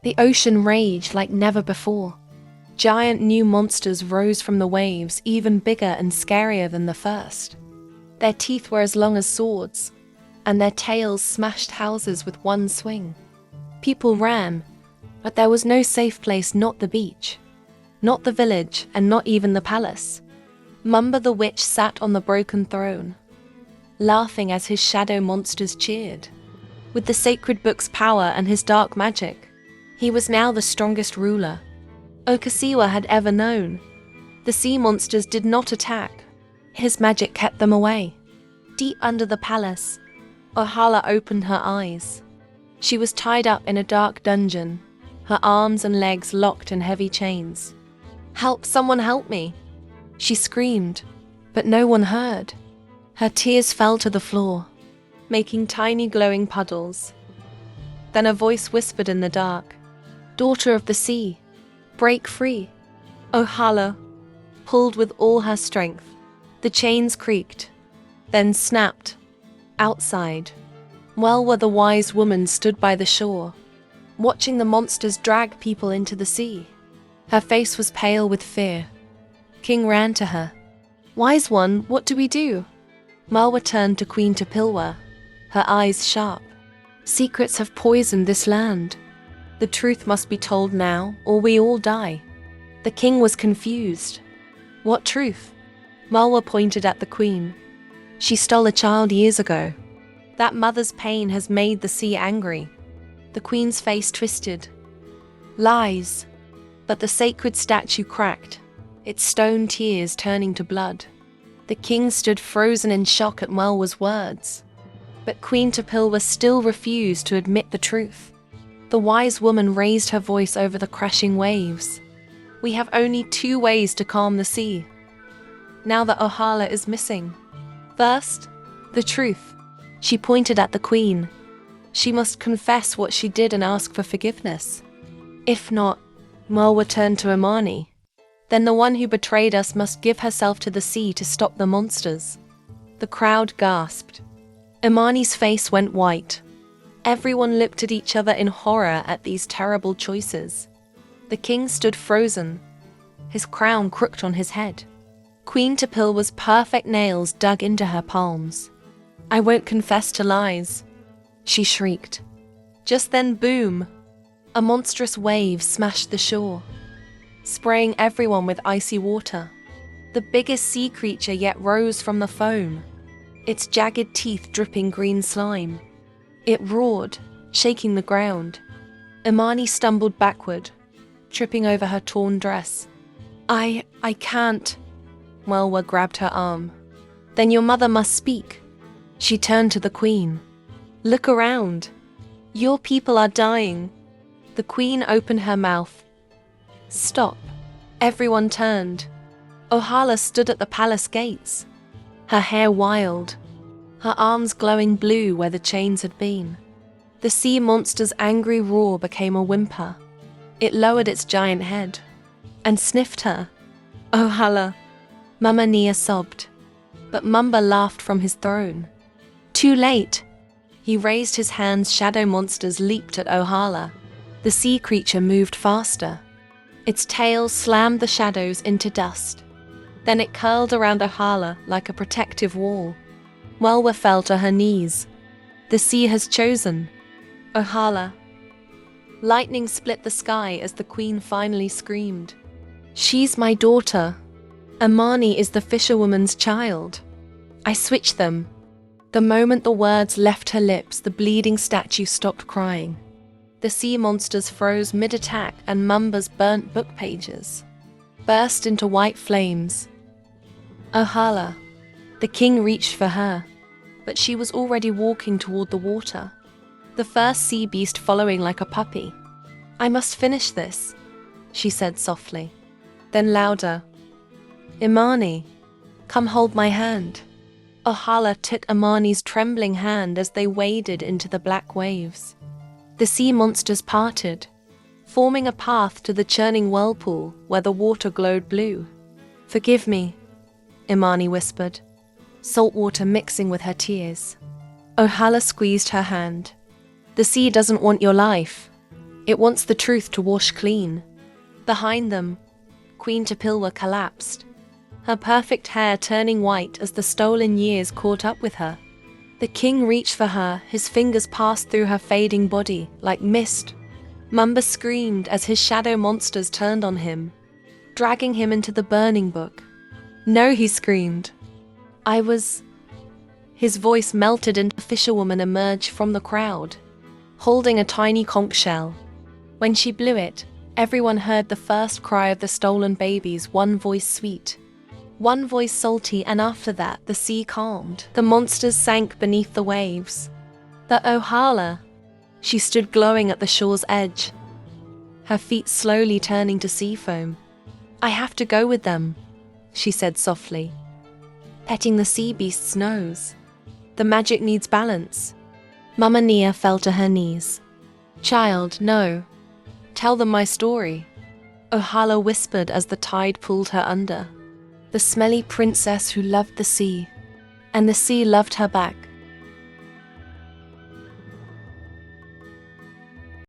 The ocean raged like never before. Giant new monsters rose from the waves, even bigger and scarier than the first. Their teeth were as long as swords, and their tails smashed houses with one swing. People ran, but there was no safe place, not the beach, not the village, and not even the palace. Mumba the witch sat on the broken throne, laughing as his shadow monsters cheered. With the sacred book's power and his dark magic, he was now the strongest ruler Okasiwa had ever known. The sea monsters did not attack. His magic kept them away. Deep under the palace, Ohala opened her eyes. She was tied up in a dark dungeon, her arms and legs locked in heavy chains. "Help, someone help me!" she screamed, but no one heard. Her tears fell to the floor, making tiny glowing puddles. Then a voice whispered in the dark, "Daughter of the sea, break free." Ohala pulled with all her strength. The chains creaked, then snapped. Outside, Welwa the wise woman stood by the shore, watching the monsters drag people into the sea. Her face was pale with fear. King ran to her. "Wise one, what do we do?" Malwa turned to Queen Topilwa, her eyes sharp. "Secrets have poisoned this land. The truth must be told now, or we all die." The king was confused. "What truth?" Malwa pointed at the queen. "She stole a child years ago. That mother's pain has made the sea angry." The queen's face twisted. "Lies." But the sacred statue cracked, its stone tears turning to blood. The king stood frozen in shock at Malwa's words. But Queen Topilwa still refused to admit the truth. The wise woman raised her voice over the crashing waves. "We have only 2 ways to calm the sea. Now that Ohala is missing. First, the truth." She pointed at the queen. "She must confess what she did and ask for forgiveness. If not," Malwa turned to Imani, "then the one who betrayed us must give herself to the sea to stop the monsters." The crowd gasped. Imani's face went white. Everyone looked at each other in horror at these terrible choices. The king stood frozen, his crown crooked on his head. Queen Topilwa's perfect nails dug into her palms. "I won't confess to lies," she shrieked. Just then, boom! A monstrous wave smashed the shore, spraying everyone with icy water. The biggest sea creature yet rose from the foam, its jagged teeth dripping green slime. It roared, shaking the ground. Imani stumbled backward, tripping over her torn dress. I can't." Welwa grabbed her arm. "Then your mother must speak." She turned to the queen. "Look around. Your people are dying." The queen opened her mouth. "Stop." Everyone turned. Ohala stood at the palace gates, her hair wild, her arms glowing blue where the chains had been. The sea monster's angry roar became a whimper. It lowered its giant head and sniffed her. "Ohala," Mama Nia sobbed, but Mumba laughed from his throne. "Too late." He raised his hands. Shadow monsters leaped at Ohala. The sea creature moved faster. Its tail slammed the shadows into dust. Then it curled around Ohala like a protective wall. Welwa fell to her knees. "The sea has chosen." Ohala. Lightning split the sky as the queen finally screamed. "She's my daughter. Imani is the fisherwoman's child. I switched them." The moment the words left her lips, the bleeding statue stopped crying. The sea monsters froze mid-attack and Mumba's burnt book pages burst into white flames. "Ohala." The king reached for her, but she was already walking toward the water, the first sea beast following like a puppy. "I must finish this," she said softly. Then louder, "Imani, come hold my hand." Ohala took Imani's trembling hand as they waded into the black waves. The sea monsters parted, forming a path to the churning whirlpool where the water glowed blue. "Forgive me," Imani whispered, salt water mixing with her tears. Ohala squeezed her hand. "The sea doesn't want your life. It wants the truth to wash clean. Behind them, Queen Topilwa collapsed, her perfect hair turning white as the stolen years caught up with her. The king reached for her, his fingers passed through her fading body like mist. Mumba screamed as his shadow monsters turned on him, dragging him into the burning book. "No," he screamed. His voice melted and a fisherwoman emerged from the crowd, holding a tiny conch shell. When she blew it, everyone heard the first cry of the stolen babies, one voice sweet, one voice salty, and after that the sea calmed. The monsters sank beneath the waves. The Ohala, she stood glowing at the shore's edge, her feet slowly turning to sea foam. "I have to go with them," she said softly, petting the sea beast's nose. "The magic needs balance." Mama Nia fell to her knees. "Child, no. Tell them my story," Ohala whispered as the tide pulled her under. "The smelly princess who loved the sea, and the sea loved her back.